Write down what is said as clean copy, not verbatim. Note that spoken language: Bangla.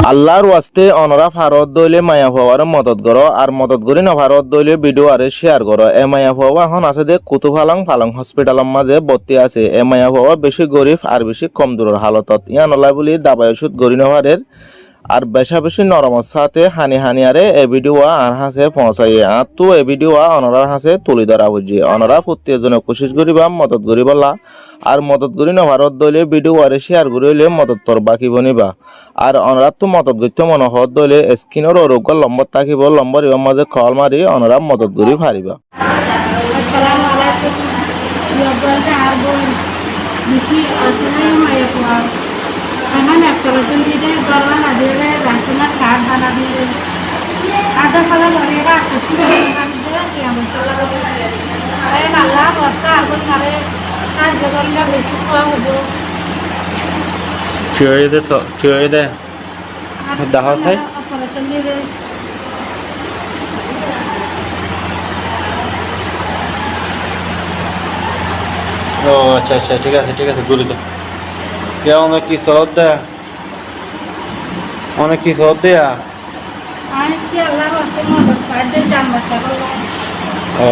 আল্লাহর ওয়াস্তে অনরা ভারত দইলে মায়া হওয়ার মদত করো আর মদত করি না ভারত দইলে ভিডিও আরে শেয়ার করো এ মায়া হওয়া এখন আছে যে কুতুফালাং ফালাং হসপিটালের মাঝে ভর্তি আছে এ মায়া হওয়া বেশি গরিব আর বেশি কম দূরের হালতত ইয়ান ওলাই বলি দাবাই ওষুধ গরি নহারের আর বেশা বেশি নরমর সাথে হানি হানি আরে এ ভিডিও আর হাসে পৌঁছাইয়ে আর তো এ ভিডিও অনরার হাসে তুলি ধরা বুঝি অনরা প্রত্যেকজনে কোশিশ করিবা মদত করি বলা আর মদত করি না ভারত দইলে ভিডিও আরে শেয়ার করিলে মদত তোর বাকি বনিবা আর অনরা তো মদত করতে মনে হত দইলে স্ক্রিনের রোগ লম্বর থাকিব লম্বর ইবার মাঝে কল মারি অনরা মদত করি পারিবা। আমার অপারেশন দিতে গরম লাগে রাশনার কার্ড বানা দিয়ে আধা সালা ধরে রাখছি কি আমার চলা আরে আল্লাহ বর্ষা আগুন মারে সাহায্য করলে বেশি খাওয়া হবো কি হয়ে দে দেখা চাই অপারেশন দিতে ও আচ্ছা আচ্ছা ঠিক আছে গুলি তো অনেক কি সহজ দেয় অনেক কি সহজ দেয়া আর কি আল্লাহ বর্ষা মদত পায় যে জান বর্ষা করলাম ও